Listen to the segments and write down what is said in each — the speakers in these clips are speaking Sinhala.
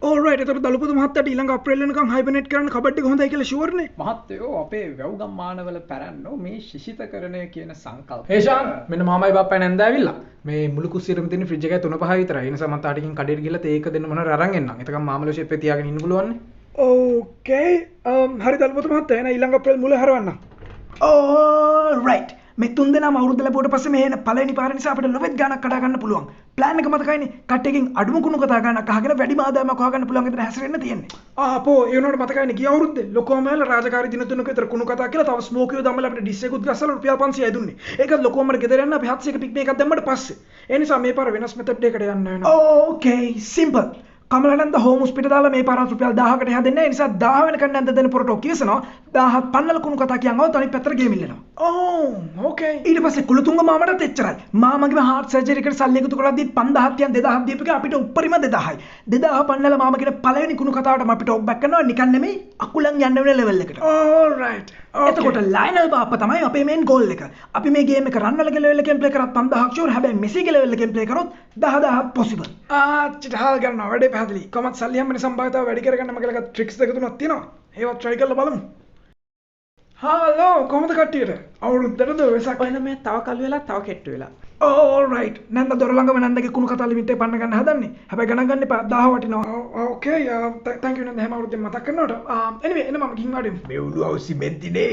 ඕල්රයිට්. ඒතර දලුපුදු මහත්තයාට ඊළඟ අප්‍රේල් වෙනකන් හයිබර්නේට් කරන්න කබඩ් එක හොඳයි කියලා ෂුවර් නේ? මහත්තයෝ අපේ වැව්ගම් මානවල පැරැන්නෝ මේ ශිෂිතකරණය කියන සංකල්පය. හේෂාන් මෙන්න මාමයි බාප්පයි නැන්ද ඇවිල්ලා. මේ මුළු කුස්සියරම තියෙන ෆ්‍රිජ් එකේ 3-5 විතරයි. ඒ නිසා මම තාටිකින් කඩේට ගිහලා තේ එක දෙන්න මොනවාර අරන් එන්නම්. එතකම් මාමල ෂෙප් එක තියාගෙන ඉන්න පුළුවන් නේ. ඕකේ. හරි දලුපුදු මහත්තයා එන ඊළඟ අප්‍රේල් මුල හරවන්න. ඕල්රයිට්. මේ තුන් දෙනාම අවුරුද්ද ලැබුවට පස්සේ මේ එන පළවෙනි පාර නිසා අපිට ලොවෙත් ගාණක් කඩා ගන්න පුළුවන්. ප්ලෑන් එක මතකයිනේ. කට්ටියකින් අඩුම කුණු කතා ගාණක් අහගෙන වැඩිම ආදායමක් හොයාගන්න පුළුවන් විතර හැසිරෙන්න තියෙන්නේ. අපෝ ඒ උනාට මතකයිනේ ගිය අවුරුද්දේ ලොකෝම වල රාජකාරී දින තුනක විතර කුණු කතා කියලා තව ස්මෝකියෝ දමලා අපිට ඩිස් එකකුත් ගස්සලා රුපියල් 500යි දුන්නේ. ඒකත් ලොකෝමර ගෙදර යන්න අපි 700ක පික් මේකක් දැම්මට පස්සේ. ඒ නිසා මේ පාර වෙනස් මෙතඩ් එකකට යන්න වෙනවා. ඕකේ සිම්පල්. කමලනන්ද හෝම් හොස්පිටල් දාලා මේ පාරත් රුපියල් 1000කට එහා දෙන්න. ඒ නිසා 1000 වෙනකන් නැන්ද දෙන පොරටෝ කියසනවා. 1000ක් පන්නල කුණු කතා කියනවා තනිත් පැත්තට ගේ මිල්ලනවා. ඕකේ. ඊට පස්සේ කුලතුංග මාමටත් එච්චරයි. මාමගේ හાર્ට් සර්ජරි එකට සල්ලි එකතු කරලා දීත් 5000ක් තියන් 2000ක් දීපේක අපිට උපරිම 2000යි. 2000 පන්නල මාම කියන පළවෙනි කුණු කතාවටම අපිට ඔක් බැක් කරනවා නිකන් නෙමෙයි අකුලන් යන්න වෙන ලෙවල් එකට. ඕල්රයිට්. එතකොට ලයනල් බාප්පා තමයි අපේ මේන් ගෝල් එක. අපි මේ ගේම් එක රන් වල ලෙවල් එකෙන් ප්ලේ කරත් 5000ක් ෂුවර්. හැබැයි මෙසිගේ ලෙවල් එකෙන් ප්ලේ කරොත් 10000ක් පොසිබල්. ආච්චිට හාල් ගන්නවා වැඩේ පැහැදිලි. කොහොමත් සල්ලි හැමනේ සම්භාවිතාව වැඩි කරගන්න මගේ ළඟ ට්‍රික්ස් දෙක තුනක් තියෙනවා. ඒවත් try කරලා බලමු. හලෝ කොහොමද කට්ටියට? අවුරුද්දටද වෙසක් ඔයන මේ තව කල් වෙලා තව කෙට්ටු වෙලා. ඕල්රයිට්. නැන්ද දොර ළඟම නැන්දගේ කුණු කතා ලිමිට් එක පන්න ගන්න හදන්නේ. හැබැයි ගණන් ගන්න එපා 1000 වටිනවා. ඕකේ. thank you නැන්ද හැම අවුරුද්දෙම මතක් කරනවට. anyway එන්න මම ගිහින් ආඩෙමු. මේ උළු අවසි මෙන්තිනේ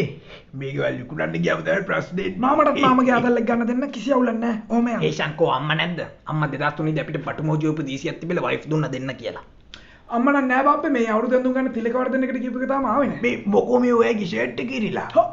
මේක විකුණන්න ගියාම තමයි ප්‍රශ්නේ. මාමටත් මාමගේ ආදල්ලෙක් ගන්න දෙන්න කිසි අවුලක් නැහැ. ඕම යන්න. හේෂන්කෝ අම්මා නැද්ද? අම්මා 2003 දී අපිට පටුමෝජි උපදීසියක් තිබිලා වයිෆ් දුන්න දෙන්න කියලා. අම්මා නම් නෑ බාප්පේ මේ අවුරුදු ඇඳුම් ගන්න තිලක වර්ධනයකට කියපු එක තාම ආවේ නෑ. මේ මොකෝ මේ ඔයගේ ෂර්ට් එක ඉරිලා.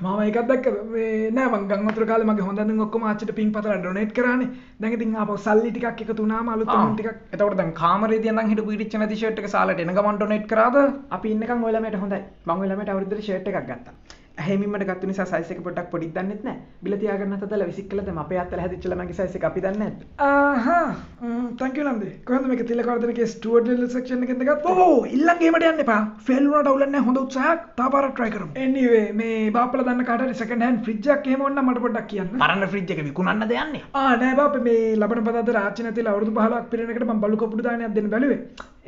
මාම එකක් දැක්කද? මේ නෑ මං ගම් වතුර කාලේ මගේ හොඳ ඇඳුම් ඔක්කොම ආච්චිට පින් පතලා ඩොනේට් කරානේ. දැන් ඉතින් ආපහු සල්ලි ටිකක් එකතු වුණාම අලුත් ඇඳුම් ටිකක්. එතකොට දැන් කාමරේදී යනනම් හිටපු ඉරිච්ච නැති ෂර්ට් එක සාලට එන ගමන් ඩොනේට් කරාද? අපි ඉන්නකම් ඔය ළමයට හොඳයි. මං ඔය ළමයට අවුරුද්දට ෂර්ට් එකක් ගත්තා. ඇහෙමින්මට ගත්තු නිසා සයිස් එක පොඩ්ඩක් පොඩික් දන්නෙත් නෑ. බිල තියාගන්න හදලා විසික් කළා දැන් අපේ අතල හැදිච්ච ළමයිගේ සයිස් එක අපි දන්නේ නැද්ද? thank you නන්දේ. කොහොමද මේක තිලක වර්ධනගේ ස්ටුවර්ඩ් ලිටල් සෙක්ෂන් එකෙන්ද ගත්තේ? ඔව් ඊළඟ ගේමට යන්න එපා. ෆේල් වුණාට අවුලක් නෑ. හොඳ උත්සාහයක්. තා පාරක් try කරමු. anyway මේ බාප්පලා දන්න කාට හරි second hand fridge එකක් එහෙම ඕන නම් මට පොඩ්ඩක් කියන්න. පරණ ෆ්‍රිජ් එක විකුණන්නද යන්නේ? නෑ බාප්පේ මේ ලබන පදාද රාච්චි නැතිලා අවුරුදු 15ක් පිරෙන එකට මම බලු කපුඩු දානයක් දෙන්න බැලුවේ.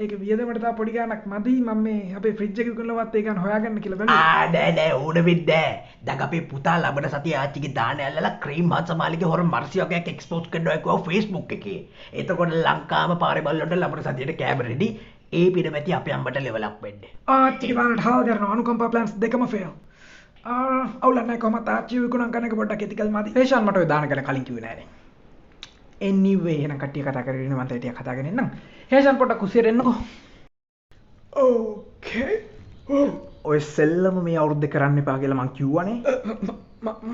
ඒක වියදමට තා පොඩි ගාණක් මදි. මම මේ අපේ ෆ්‍රිජ් එක විකුණලවත් ඒ ගාන හොයාගන්න කියලා බැලුවා. නෑ ඕන වෙන්නේ නෑ. දැන් අපේ පුතා ලබන සතිය ආච්චිගේ දාන ඇල්ලලා ක්‍රීම් මාසමාලිගේ හොර මර්සියෝගයක් එක්ස්පෝස් කරනවා කිව්වා Facebook එකේ. එතකොට ලංකාවම පාරේ බල්ලොන්ට ලබන සතියට කැබ් රෙඩි. ඒ පිටමැති අපේ අම්මට ලෙවල් අප් වෙන්නේ. ආච්චිගේ දානට හාල් කරනවා අනුකම්පා ප්ලෑන්ස් දෙකම ෆේල්. අවුලක් නැහැ කොහමද ආච්චි විකුණන් කරන එක පොඩ්ඩක් එතිකල් මදි. හේෂාන් මට ඔය දාන ගැන කලින් කිව්වේ නෑනේ. anyway එහෙනම් කට්ටිය කතා කරගෙන ඉන්න මම ටිකක් කතාගෙන ඉන්නම්. හේෂාන් පොඩ්ඩක් කුසියට එන්නකෝ. ඕකේ. ඔය සෙල්ලම මේ අවුරුද්දේ කරන්න එපා කියලා මං කිව්වනේ.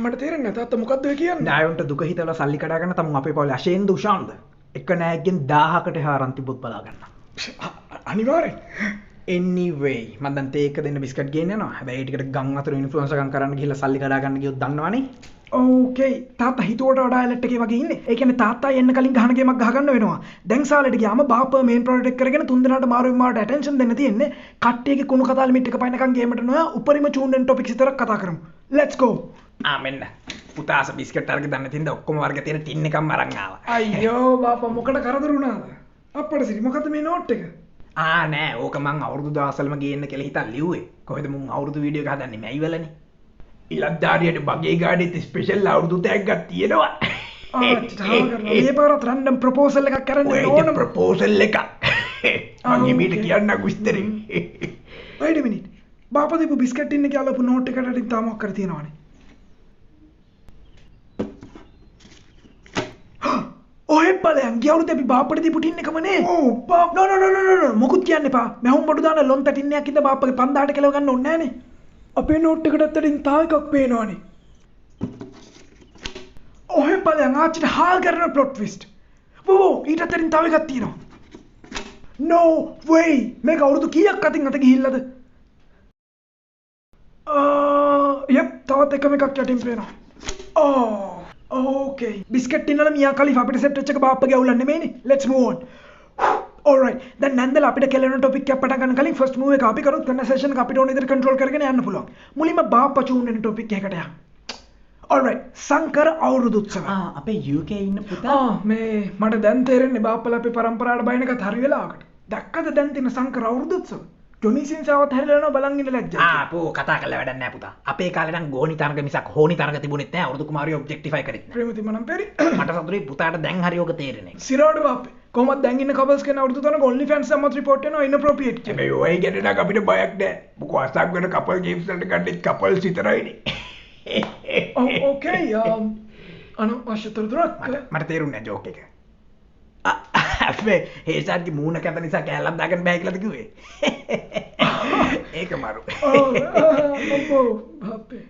මට තේරෙන්නේ නැහැ තාත්තා මොකද්ද ඔය කියන්නේ? නායොන්ට දුක හිතලා සල්ලි කඩා ගන්න තමුන් අපේ පවුලේ අශේන්ද උෂාන්ද එක නෑගෙන් 1000කට හාරන් තිබ්බොත් බලා ගන්න. අනිවාර්යෙන්. anyway මම දැන් තේ එක දෙන්න බිස්කට් ගේන්න යනවා. හැබැයි ඒ ටිකට ගම් අතර ඉන්ෆ්ලුවන්සර් ගම් කරන්න ගිහලා සල්ලි කඩා ගන්න ගියොත් දන්නවනේ. ඕකේ තාත්තා හිතුවට වඩා ඇලට් එකේ වගේ ඉන්නේ. ඒ කියන්නේ තාත්තා එන්න කලින් ගහන ගේමක් ගහගන්න වෙනවා. දැන් සාලෙට ගියාම බාප්පා මේන් ප්‍රොඩක්ට් එක කරගෙන තුන් දෙනාට මාරුවෙන් මාරුවට ඇටෙන්ෂන් දෙන්න තියෙන්නේ. කට්ටියගේ කුණු කතා ලිමිට් එක පයින්නකම් ගේමට නොයා උපරිම චූන්ඩන් ටොපික්ස් විතරක් කතා කරමු. let's go. මෙන්න පුතාස බිස්කට් අරගෙන දන්න තින්ද ඔක්කොම වර්ග තියෙන ටින් එකක්ම අරන් ආවා. අයියෝ බාප්පා මොකට කරදර වුණාද? අප්පට සිරි මොකද්ද මේ නෝට් එක? නෑ ඕක මං අවුරුදු 16ම ගේන්න කියලා හිතන් ලිව්වේ. කොහෙද මුන් අවුරුදු වීඩියෝ එක හදන්නේ මැයිවලනේ. ඉලක්දාරියට බගේ ගාඩෙත් ස්පෙෂල් අවුරුදු තෑග්ගක් තියෙනවා. මේ පාරත් රැන්ඩම් ප්‍රොපෝසල් එකක් කරන්න ඕන ප්‍රොපෝසල් එකක්. මං හිමීට කියන්න විස්තරේ. wait a minute. බාප්පා දීපු බිස්කට් ටින් එකේ අලපු නෝට් එකට අදින් තාම මොකක් කර තියෙනවනේ. ඔය බලයන් ගිය අවුරුද්දේ අපි බාප්පට දීපු ටින් එකම නේ. ඔව් බාප් නෝ මොකුත් කියන්න එපා. මහුම් බඩු දාන ලොන්ත ටින් එකක් ඉඳ බාප්පගේ 5000ට කෙලව ගන්න ඕනේ නෑනේ. අපේ නෝට් එකට අතරින් තා එකක් පේනවනේ. ඔය බලයන් ආච්චිට හාල් කරන ප්ලොට් ට්විස්ට්. වෝ ඊට අතරින් තව එකක් තියෙනවා. no way මේක අවුරුදු කීයක් අතින් අත ගිහිල්ලාද? යප් තවත් එකම එකක් යටින් පේනවා. ඕකේ බිස්කට් ටින් වල මියා කලිෆා අපිට සෙට් වෙච්ච එක බාප්පගේ අවුලක් නෙමෙයිනේ. let's move on. alright දැන් නැන්දලා අපිට කෙලෙන ටොපික් එක පටන් ගන්න කලින් ෆස්ට් මූව් එක අපි කරොත් කන්වර්සේෂන් එක අපිට ඕන විදිහට කන්ට්‍රෝල් කරගෙන යන්න පුළුවන්. මුලින්ම බාප්පා චූන් වෙන ටොපික් එකකට යන්න. alright සංකර අවුරුදු උත්සව. අපේ UK ඉන්න පුතා මේ මට දැන් තේරෙන්නේ බාප්පලා අපේ පරම්පරාවට බයින එකත් හරි වෙලාවකට. දැක්කද දැන් තියෙන සංකර අවුරුද්දොත්සව? ජොනිසින්සාවත් හැරිලා යනවා බලන් ඉන්න ලැජ්ජයි. ආපෝ කතා කරලා වැඩක් නැහැ පුතා. අපේ කාලේ නම් ගෝනි තරඟ මිසක් හෝනි තරඟ තිබුණෙත් නැහැ. අවුරුදු කුමාරියෝ ඔබ්ජෙක්ටිෆයි කරෙත් නැහැ. ප්‍රේමති මනම් පෙරි. මට සතුටුයි පුතාට දැන් හරි ඔක තේරෙන්නේ. සිරාඩ බාප්පේ. කොහොමද දැන් ඉන්න කපල්ස් කෙනා අවුරුදු තනක only fans සම්මත රිපෝට් වෙනවා inappropriate කියලා. හැබැයි ඔය ගැන නම් අපිට බයක් නැහැ. මොකෝ අසක් වෙන කපල් ගේම්ස් වලට ගන්නෙත් කපල්ස් විතරයිනේ. ඕකේ අනවශ්‍ය තොරතුරක් මට තේරුන්නේ නැහැ ජෝක් එක. අපේ හේසාන්ගේ මූණ කැත නිසා කෑල්ලක් දාගන්න බෑ කියලාද කිව්වේ? ඒක මරු. අම්මෝ බාප්පේ.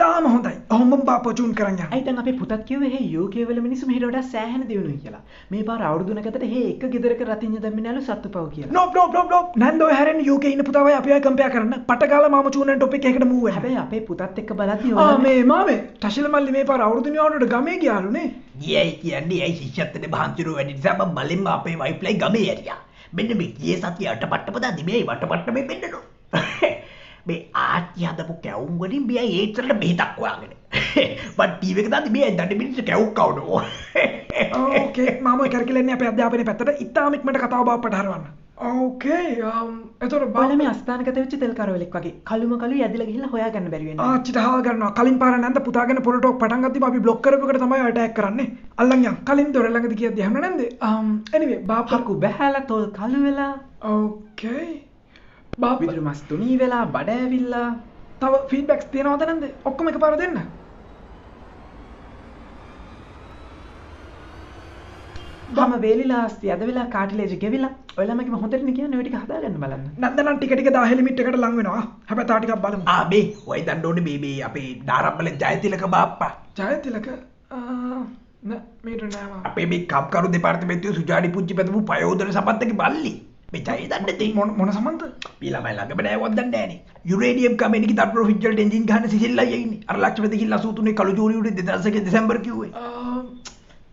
තාම හොඳයි. ඔහොම බාප්පා චූන් කරන් යන්න. ඇයි දැන් අපේ පුතත් කිව්වේ හේ UK වල මිනිස්සු මෙහෙට වඩා සෑහෙන දිනුනුයි කියලා. මේ පාර අවුරුදු 9කට හේ එක ගෙදරක රතිඤ්ඤ දැම්මිනාලු සත්තුපව කියලා. නෝ නන්ද ඔය හැරෙන් UK ඉන්න පුතාවයි අපි අය කම්පෙයාර් කරන්න. පටකාලා මාම චූනන් ටොපික් එකකට මූව් වෙන්න. හැබැයි අපේ පුතත් එක්ක බලද්දි මේ මාමේ ටෂිල මල්ලි මේ පාර අවුරුදු නිවාඩුවට ගමේ ගියාලුනේ. ගියයි කියන්නේ ඇයි ශිෂ්‍යත්වයේ බහන්තිරු වැඩි නිසා මම බලෙන්ම අපේ වයිෆ්ලයි ගමේ ඇරියා. මෙන්න මේ ගියේ සතිය අටපට්ටම දාදි මේ වටපට්ටමේ පෙන්නනෝ. මේ ආච්චි හදපු කැවුම් වලින් බියයි ඒට්ස් වලට බෙහෙතක් හොයාගෙන. බත් ටීවී එක දාදි බියයි දඩ මිනිස්සු කැවුම් කවනවා. ඕකේ මාම කරකිලන්නේ අපේ අධ්‍යාපනයේ පැත්තට ඉතාම ඉක්මනට කතාව බාප්පට හරවන්න. ඕකේ එතකොට බලලා මේ අස්ථානගත වෙච්ච තෙල් කරවලෙක් වගේ කලුම කලු යදිලා ගිහිල්ලා හොයාගන්න බැරි වෙනවා. ආච්චිට හාල් ගන්නවා. කලින් පාර නැන්ද පුතාගෙන පොර ටෝක් පටන් ගත්තීම අපි බ්ලොක් කරපු එකට තමයි අටැක් කරන්නේ. අල්ලන් යන්. කලින් දොර ළඟදී කියද්දි හැම නැන්ද? anyway බාප්පා හකු බහැලා තොල් කලු වෙලා ඕකේ බාප්පා විදුරු මස් තුනී වෙලා බඩ ඇවිල්ලා තව ෆීඩ්බැක්ස් තියෙනවද නැන්ද? ඔක්කොම එකපාර දෙන්න. මම වේලිලා ආස්ති අද වෙලා කාටිලේජ් ගෙවිලා ඔය ළමයිගේ මම හොඳටම කියන්නේ ඔය ටික හදාගන්න බලන්න. නැන්ද නම් ටික ටික 10 ලිමිට් එකට ලං වෙනවා. හැබැයි තා ටිකක් බලමු. මේ ඔය දන්න ඕනේ මේ අපේ දාරම්බල ජයතිලක බාප්පා. ජයතිලක නෑ මීට නෑ අපේ මේ කම්කරු දෙපාර්තමේන්තුවේ සුජාඩි පුංචි පැතුමු පයෝදන සමන්තගේ බල්ලි. මේ ජය දන්නේ තේ මොන සමන්ත? මේ ළමයි ළඟම නෑවත් දන්නේ නෑනේ. යුරේනියම් කම්පැනිගේ තට්ටු ෆිජ්ජල්ට එන්ජින් ගහන සිසිල්ලා යයිනේ. අර ලක්ෂපති කිල්ල 83 කළු ජූලි උඩේ 2001 දෙසැම්බර් කිව්වේ.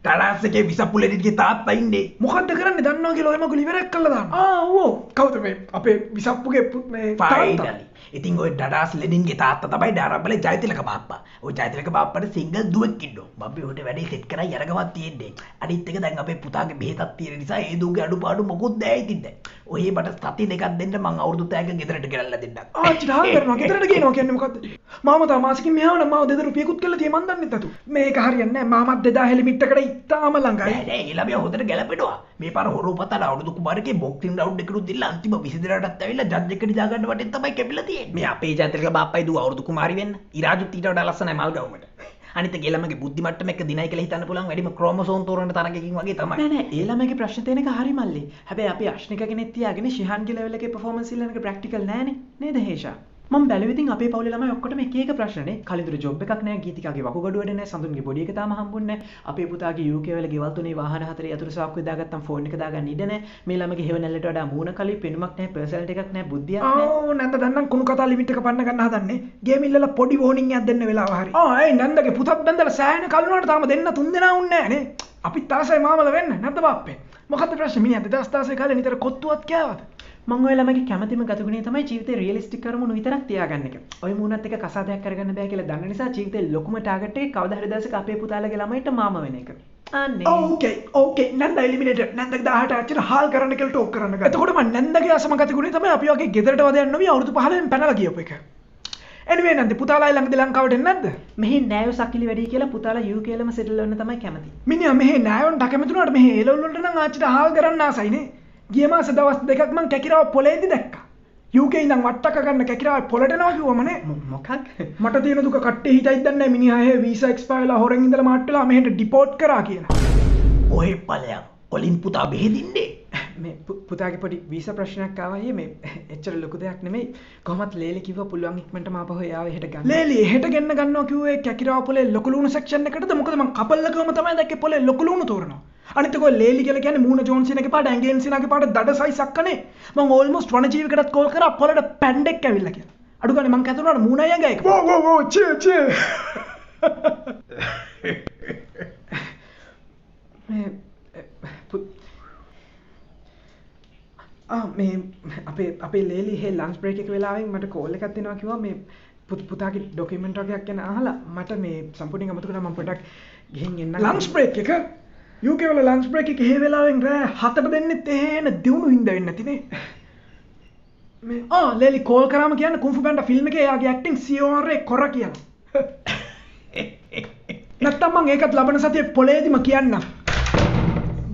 ටරාස්ගේ විසප්පුලෙඩිගේ තාත්තා ඉන්නේ. මොකද්ද කරන්නේ දන්නවා කියලා ඔය මගුල ඉවරයක් කළා දාන්න. ඔව්. කවුද මේ අපේ විසප්පුගේ මේ තාත්තා? ඉතින් ඔය ඩඩාස් ලෙනින්ගේ තාත්තා තමයි ඩාරම්බලේ ජයතිලක බාප්පා. ඔය ජයතිලක බාප්පාට සිංගල් දුවෙක් ඉන්නවා. මම උන්ට වැඩේ සෙට් කරලා යරගමක් තියෙන්නේ. අනිත් එක දැන් අපේ පුතාගේ බෙහෙතක් තියෙන නිසා ඒ දුවගේ අඩුපාඩු මොකුත් නැහැ ඉතින් දැන්. ඔය මට සති දෙකක් දෙන්න මං අවුරුදු තෑග්ග ගෙදරට ගෙනල්ලා දෙන්නම්. ආච්චි ඩා කරනවා ගෙදරට ගේනවා කියන්නේ මොකද්ද? මාම තා මාසෙකින් මෙහාව නම් මාව 2000 රුපියකුත් කරලා tie මන් දන්නේ නැතු. මේක හරියන්නේ නැහැ. මාමත් 2000 ලිමිට් එකට ඉතාම ළඟයි. නෑ ඒ ළමයා හොඳට ගැලපෙනවා. මේ පාර හොරු පතලා අවුරුදු කුමාරගේ බොක්සින් රවුන්ඩ් එකකට දීලා අන්තිම 20 දිනකටත් ඇවිල්ලා ජජ් එකට දාගන්න වටෙන් තමයි කැපිලා තියෙන්නේ. මේ අපේ ජාතික බාප්පයි දුව අවුරුදු කුමාරි වෙන්න. ඉරාජුත් ඊට වඩා ලස්සනයි මල් ගවුමට. අනිත් ඒ ළමගේ බුද්ධි මට්ටම එක දිනයි කියලා හිතන්න පුළුවන් වැඩිම ක්‍රෝමසෝම් තෝරන තරගයකින් වගේ තමයි. නෑ ඒ ළමගේ ප්‍රශ්න තියෙන එක හරි මල්ලි. හැබැයි අපි අශ්නිකගෙනෙත් තියාගෙන ශිහන්ගේ ලෙවල් එකේ performance ඉල්ලනක ප්‍රැක්ටිකල් නෑනේ. නේද හේෂා? මම බැලුවේ ඉතින් අපේ පවුලේ ළමයි ඔක්කොටම එක එක ප්‍රශ්නනේ. කලින්දුර ජොබ් එකක් නෑ, ගීතිකාගේ වකුගඩු වැඩ නෑ, සඳුන්ගේ බොඩි එක තාම හම්බුන්නේ නෑ. අපේ පුතාගේ UK වල ගෙවල් තුනේ වාහන හතරේ යතුරු සාක්කුවේ දාගත්තම් ෆෝන් එක දාගන්න ඉඩ නෑ. මේ ළමගේ හේව නැල්ලට වඩා මූණ කලි පෙනුමක් නෑ, පර්සනැලිටි එකක් නෑ, බුද්ධියක් නෑ. ඕ නැන්ද දන්නම් කුණු කතා ලිමිට් එක පන්න ගන්න හදන්නේ. ගේම් ඉල්ලලා පොඩි වෝනින් එකක් දෙන්න වෙලාව හරි. ඒ නැන්දගේ පුතත් බැන්දලා සෑහෙන කලුණාට තාම දෙන්න තුන් දෙනා උන්නේ නෑනේ. අපිත් තාසයි මාමල වෙන්න නැද්ද බාප්පේ? මොකද්ද ප්‍රශ්නේ? මිනිහා 2016 කාලේ නිතර කොත්තුවත් කෑවද? මං ඔය ළමගේ කැමැතිම ගතිගුණය තමයි ජීවිතේ රියලිස්ටික් කරමුණු විතරක් තියාගන්න එක. ඔය මූණත් එක කසාදයක් කරගන්න බෑ කියලා දන්න නිසා ජීවිතේ ලොකුම ටාගට් එක කවදා හරි දවසක අපේ පුතාලගේ ළමයිට මාම වෙන එක. අනේ. ඕකේ නැන්ද එලිමිනේටඩ්. නැන්දගේ 18 ආච්චිට හාල් කරන්න කියලා ටෝක් කරන්න ගත්තා. එතකොට මම නැන්දගේ අසම ගතිගුණය තමයි අපි වගේ ගෙදරට වදයන් නොවි අවුරුදු 15න් පැනලා ගියපු එක. anyway නැන්ද පුතාලා ළඟදී ලංකාවට එන්නේ නැද්ද? මෙහි නෑයෝ සකිලි වැඩි කියලා පුතාලා UK ලම සෙටල් වෙන්න තමයි කැමති. මිනිහා මෙහි නෑයොන්ට කැමති උනාට මෙහි ඒ ලෙවල් වලට නම් ආච්චිට හාල් කරන්න ආසයිනේ. ගිය මාස දවස් දෙකක් මං කැකිරාව පොළේදී දැක්කා. UK ඉඳන් වට්ටක ගන්න කැකිරාව පොළට එනවා කිව්වමනේ. මොකක්? මට තියෙන දුක කට්ටේ හිතයිද දන්නේ නැහැ. මිනිහා එහෙ වීසා එක්ස්පයර් වෙලා හොරෙන් ඉඳලා මාට් වෙලා මෙහෙට ඩිපෝට් කරා කියලා. ඔය ඵලයක්. කොලින් පුතා බෙහෙදින්නේ. මේ පුතාගේ පොඩි වීසා ප්‍රශ්නයක් ආවා ඊයේ මේ එච්චර ලොකු දෙයක් නෙමෙයි. කොහොමත් ලේලි කිව්වා පුළුවන් ඉක්මනටම ආපහු එයාව එහෙට ගන්න. ලේලි එහෙට ගෙන්න ගන්නවා කිව්වේ කැකිරාව පොලේ ලොකු ලුණු සෙක්ෂන් එකටද? මොකද මං කපල්ලකම තමයි දැක්කේ පොලේ ලොකු ලුණු තෝරනවා. අනිත් එක ඔය ලේලි කියලා කියන්නේ මූණ ජෝන්සිනගේ පාට ඇඟෙන් සිනාගේ පාට දඩ සයිස් අක්කනේ. මං ඕල්මෝස්ට් වනජීවිකටත් කෝල් කරා පොලට පැන්ඩෙක් ඇවිල්ලා කියලා. අඩු ගානේ මං කැතුනාට මූණයි ඇඟ එක. වෝ චේ මේ අපේ ලේලි හේ ලන්ච් බ්‍රේක් එක වෙලාවෙන් මට කෝල් එකක් දෙනවා කිව්වා මේ පුතාගේ ඩොකියුමන්ට් එකක් ගැන අහලා මට මේ සම්පූර්ණයෙන් අමතක වුණා මම පොඩ්ඩක් ගිහින් එන්නම්. ලන්ච් බ්‍රේක් එක UK වල ලන්ච් බ්‍රේක් එක හේ වෙලාවෙන් රෑ 7ට දෙන්නෙත් එහෙන දිනුන හින්දා වෙන්නේ නැතිනේ. මේ ලේලි කෝල් කරාම කියන්න කුන්ෆු පැන්ඩා ෆිල්ම් එකේ එයාගේ ඇක්ටිං COR එක කොර කියලා. නැත්තම් මං ඒකත් ලබන සතියේ පොලේදිම කියන්නම්.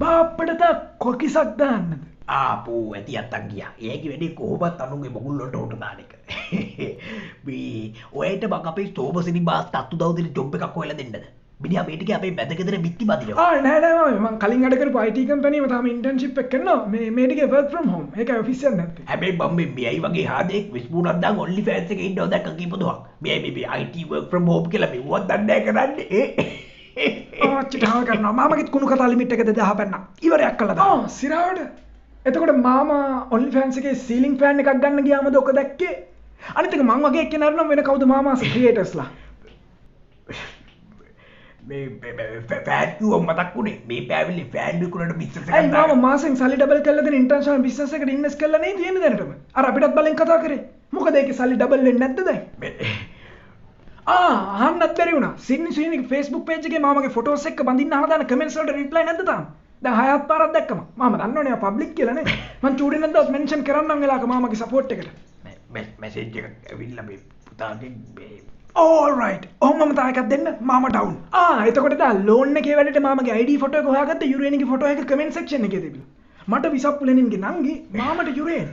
බාප්පට තා කොකිසක් දාන්නද? ආපෝ ඇති අත්තක් ගියා. ඒකේ වැඩි කොහොමත් අනුන්ගේ බගුල්ලොන්ට උට දාන එක. මේ ඔයට බක් අපේ ස්තෝබසිනි බාස් තත්තු දවදින ජොබ් එකක් හොයලා දෙන්නද? මිනිහා මේ ටික අපේ මැදගෙදර බිත්ති බදිනවා. නෑ නෑ මම කලින් වැඩ කරපු IT කම්පැනි එක තාම ඉන්ටර්න්ෂිප් එක කරනවා. මේ ටිකේ work from home. ඒකයි ඔෆිස් එකක් නැත්තේ. හැබැයි මම මේ BI වගේ හාදෙක් විස්පුණක් දාන් only fans එකේ ඉන්නව දැක්ක කීපදුවක්. මේ IT work from home කියලා මෙව්වත් දන්නේ කරන්නේ. චිටාව කරනවා. මාමගෙත් කුණු කතා ලිමිට් එක 2000 පැන්න. ඉවරයක් කළා දාන්න. සිරාවට. එතකොට මාමා only fans එකේ ceiling fan එකක් ගන්න ගියාමද ඔක දැක්කේ? අනිත් එක මං වගේ එක්කෙනා නම් වෙන කවුද මාමාස් ක්‍රියේටර්ස්ලා? මේ ෆෑන් කිව්ව මතක් වුණේ මේ පැවිලි ෆෑන් විකුණන බිස්නස් එකක් ඇයි මාමා මාසෙන් සල්ලි ඩබල් කරලා දෙන ඉන්ටර්නැෂනල් බිස්නස් එකකට ඉන්වෙස්ට් කරලා නේ තියෙන්නේ දැනටම. අර අපිටත් බලෙන් කතා කරේ. මොකද ඒකේ සල්ලි ඩබල් වෙන්නේ නැද්ද දැන්? අහන්නත් බැරි වුණා. සිඩ්නි ස්විනිගේ Facebook page එකේ මාමගේ ෆොටෝස් එක්ක බඳින්න අහලා දාන කමෙන්ට්ස් වලට රිප්ලයි නැද්ද තාම? දැන් හයත් පාරක් දැක්කම. මාමා දන්නවනේ ආ පබ්ලික් කියලා නේ. මං චූඩි නැද්දවත් මෙන්ෂන් කරන්නම් වෙලාවක මාමගේ සපෝට් එකට. මැසේජ් එකක් ඇවිල්ලා මේ පුතාගේ මේ all right. ඔහොමම තා එකක් දෙන්න මාමා ඩවුන්. එතකොට දා ලෝන් එකේ වැඩේට මාමගේ ID ෆොටෝ එක හොයාගත්ත යුරේන්ගේ ෆොටෝ එක කමෙන්ට් සෙක්ෂන් එකේ තිබිලා. මට විසප්පු ලෙනින්ගේ නංගි මාමට යුරේන්.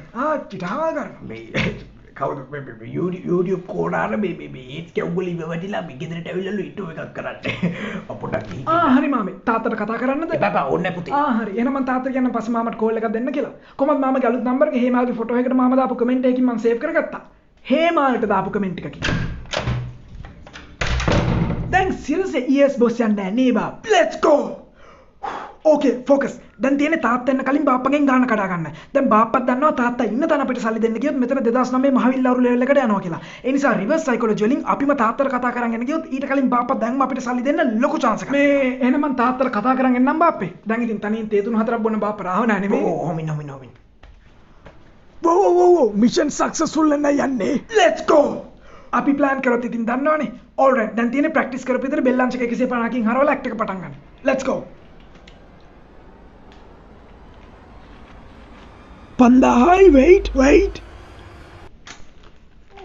චිටාව කරනවා. මේ කවුද මේ YouTube කෝඩාර මේ ඒත් කැවුගලි වෙවටිලා මේ ගෙදරට ඇවිල්ලාලු ඉටෝ එකක් කරන්න. අපොටක් හරි මාමේ තාත්තට කතා කරන්නද? බබා ඕනේ පුතේ. හරි. එහෙනම් මම තාත්තට කියන්න පස්සේ මාමට කෝල් එකක් දෙන්න කියලා. කොහොමද මාමගේ අලුත් නම්බර් එක හේමාගේ ෆොටෝ එකට මාම දාපු කමෙන්ට් එකකින් මම සේව් කරගත්තා. හේමාලට දාපු කමෙන්ට් එකකින්. දැන් සිරසේ ES බොස් යන්නේ නේ බා. Let's go. Okay focus. දැන් තියෙන්නේ තාත්තා එන්න කලින් බාප්පගෙන් ගාන කඩා ගන්න. දැන් බාප්පත් දන්නවා තාත්තා ඉන්න තැන අපිට සල්ලි දෙන්න කියොත් මෙතන 2009 මහවිල්ලාරු ලෙවල් එකට යනවා කියලා. ඒ නිසා රිවර්ස් සයිකොලොජි වලින් අපිම තාත්තට කතා කරන් යන ගියොත් ඊට කලින් බාප්පා දැන්ම අපිට සල්ලි දෙන්න ලොකු chance එකක්. මේ එහෙනම් මං තාත්තට කතා කරන් එන්නම් බාප්පේ. දැන් ඉතින් තනියෙන් තේ තුන හතරක් බොන්න බාප්පා රාව නෑ නෙමෙයි. හොමින්. වෝ මිෂන් සක්සස්ෆුල් වෙන්න යන්නේ. Let's go. අපි ප්ලෑන් කරොත් ඉතින් දන්නවනේ. all right. දැන් තියෙන්නේ ප්‍රැක්ටිස් කරපු විතර බෙල් ලන්ච් එක 150කින් හරවලා ඇක්ට් එක පටන් ගන්න. Let's go. 5000යි wait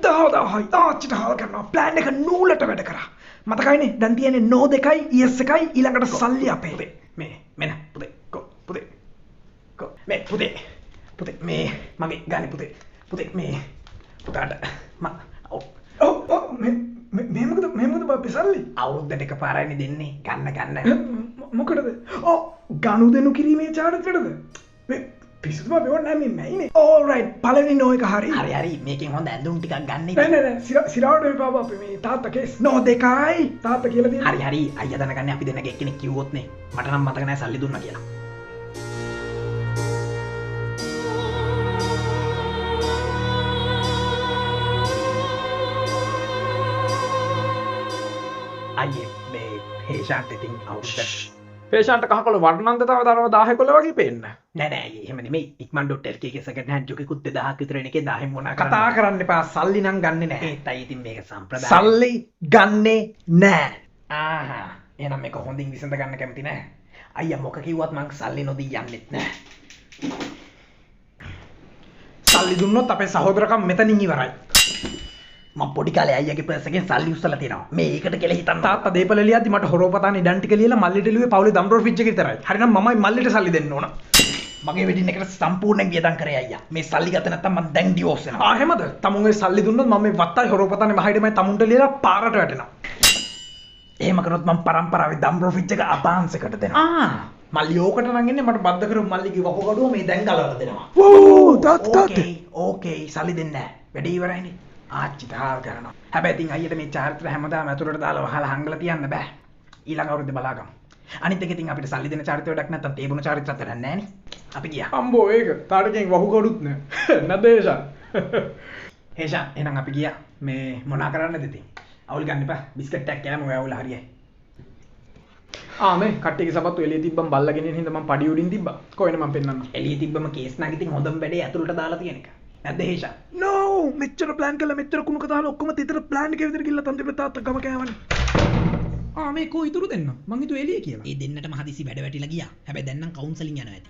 10000යි චිටාව කරනවා ප්ලෑන් එක නූලට වැඩ කරා මතකයිනේ දැන් තියෙන්නේ no 2යි es 1යි ඊළඟට සල්ලි අපේ මේ මෙන්න පුතේ මේ පුතේ මේ මගේ ගානේ පුතේ මේ පුතාට මෙහෙමද බප්පේ සල්ලි අවුරුද්දට එකපාරයිනේ දෙන්නේ ගන්න මොකටද ගනු දෙනු කිරීමේ චාරිත්‍රයටද මේ පිස්සුද බප්පේ ඕනේ නැහැ මේ මැයිනේ all right පළවෙනි නෝ එක හරි මේකෙන් හොඳ ඇඳුම් ටිකක් ගන්න නෑ සිරාවට මේ පාපා අපි මේ තාත්තා කේස් නෝ 2යි තාත්තා කියලා දෙන්න හරි අයියා දැනගන්නේ අපි දෙන්නගේ එක්කෙනෙක් කිව්වොත් නේ මට නම් මතක නැහැ සල්ලි දුන්නා කියලා අයියේ මේ හේෂාන්ට ඉතින් අවුරුද්දට පේෂන්ට කහකොළ වර්ණන්ද තව දරව 10 වගේ පේන්න. නෑ එහෙම නෙමෙයි ඉක්මන්.lk එකේ සෙකන්ඩ් හෑන්ඩ් ජොකෙකුත් 2000ක් විතර එන එකේ 10න් මොනා කතා කරන්න එපා සල්ලි නම් ගන්නෙ නෑ. ඒතයි ඉතින් මේක සම්ප්‍රදාය. සල්ලි ගන්නෙ නෑ. එහෙනම් මේක හොඳින් විසඳ ගන්න කැමති නෑ. අයියා මොක කිව්වත් මං සල්ලි නොදී යන්නෙත් නෑ. සල්ලි දුන්නොත් අපේ සහෝදරකම් මෙතනින් ඉවරයි. මම පොඩි කාලේ අයියාගේ පර්ස් එකෙන් සල්ලි උස්සලා තියෙනවා. මේකට කියලා හිතන්න. තාත්තා දීපල ලියද්දි මට හොරෝපතානේ ඉඩම් ටික ලියලා මල්ලිට ලිව්වේ පවුලේ දම්රෝල් ෆ්‍රිජ් එක විතරයි. හරිනම් මමයි මල්ලිට සල්ලි දෙන්න ඕන. මගේ වෙඩින් එකට සම්පූර්ණයෙන් වියදම් කරේ අයියා. මේ සල්ලි ගත නැත්තම් මං දැන් ඩිවෝස් වෙනවා. එහෙමද? තමුන්ගේ සල්ලි දුන්නොත් මම මේ වත්තයි හොරෝපතානේ මහයිඩමයි තමුන්ට ලියලා පාරට වැටෙනවා. එහෙම කරොත් මං පරම්පරාවේ දම්රෝල් ෆ්‍රිජ් එක අපාංශයකට දෙනවා. මල්ලි ඕකට නම් ඉන්නේ මට බද්ද කරපු මල්ලිගේ වකුගඩුව මේ දැන් ගලවලා දෙනවා. ඕකේ සල්ලි දෙන්නේ නැහැ. වැඩේ ඉවරයිනේ. ආච්චිතාව කරනවා. හැබැයි ඉතින් අයියට මේ චාරිත්‍ර හැමදාම ඇතුළට දාලා වහලා හංගලා තියන්න බෑ. ඊළඟ අවුරුද්දේ බලාගමු. අනිත් එක ඉතින් අපිට සල්ලි දෙන චාරිත්‍ර වැඩක් නැත්තම් තේබුණු චාරිත්‍රයක් වැඩක් නැහනේ. අපි ගියා. අම්බෝ ඒක තාටකෙන් වහුගඩුත් නෑ. නදේෂා. හේෂා එහෙනම් අපි ගියා. මේ මොනා කරන්නද ඉතින්? අවුල් ගන්න එපා. බිස්කට් එකක් කෑම ඔය අවුල හරියයි. මේ කට්ටියගේ සපත්තු එළිය තිබ්බම බල්ලා ගෙනියන හින්දා මම පඩි උඩින් තිබ්බා. කොහෙන මම පෙන්නන්න. එළිය තිබ්බම කේස් නම් ඉතින් හොඳම වැඩේ ඇතුළට දාලා තියෙන එක. නැද්ද හේෂා? no මෙච්චර ප්ලෑන් කළා මෙච්චර කුණු කතාවල ඔක්කොම තිතර ප්ලෑන් එක විතර ගිහලා තන්තිපේ තාත්තා ගම කෑවනේ මේ කෝ ඉතුරු දෙන්න මං හිතුවේ එළිය කියලා. ඒ දෙන්නටම හදිසි වැඩ වැටිලා ගියා. හැබැයි දැන් නම් කවුන්සලින් යනවා ඇති.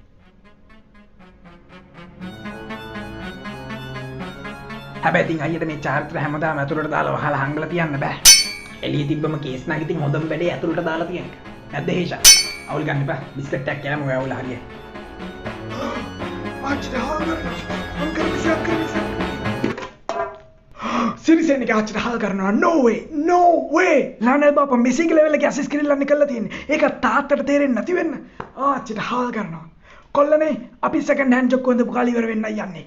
හැබැයි ඉතින් අයියට මේ චාරිත්‍ර හැමදාම ඇතුළට දාලා වහලා හංගලා තියන්න බෑ. එළිය තිබ්බම කේස් නග ඉතින් හොඳම වැඩේ ඇතුළට දාලා තියෙන එක. නැද්ද හේෂා? අවුල් ගන්න එපා. බිස්කට් එකක් කෑම ඔය අවුල හරියයි. සිරිසෙන් එක ආච්චිට හල් කරනවා. no way ලනල් බාපා මිසිං ලෙවල් එකේ ඇසිස් කිරිල්ලන්නේ කරලා තියෙන්නේ. ඒක තාත්තට තේරෙන්නේ නැති වෙන්න ආච්චිට හල් කරනවා. කොල්ලනේ අපි සෙකන්ඩ් හෑන්ඩ් ජොක් කොන්ද පුකාලි ඉවර වෙන්නයි යන්නේ.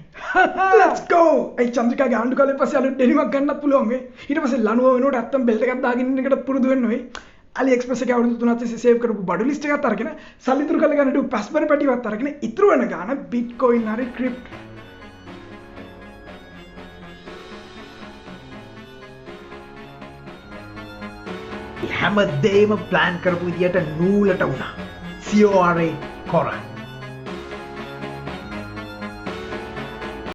let's go. ඒ චන්ද්‍රිකාගේ ආණ්ඩු කාලේ පස්සේ අලුත් ඩෙනිමක් ගන්නත් පුළුවන් වෙයි. ඊට පස්සේ ලනුව වෙනකොට අත්තම් බෙල්ට් එකක් දාගෙන ඉන්න එකට පුරුදු වෙන්න වෙයි. අලි එක්ස්ප්‍රස් එකේ අවුරුදු 3ක් තිස්සේ සේව් කරපු බඩු ලිස්ට් එකක් අරගෙන සල්ලි තුරු කරලා ගන්න ඩු පැස්බර් පැටිවත් අරගෙන ඉතුරු වෙන ගාන බිට්කොයින් හරි ක්‍රිප්ට් හැම දෙයක්ම ප්ලෑන් කරපු විදියට නූලට වුණා. CORA කොරන්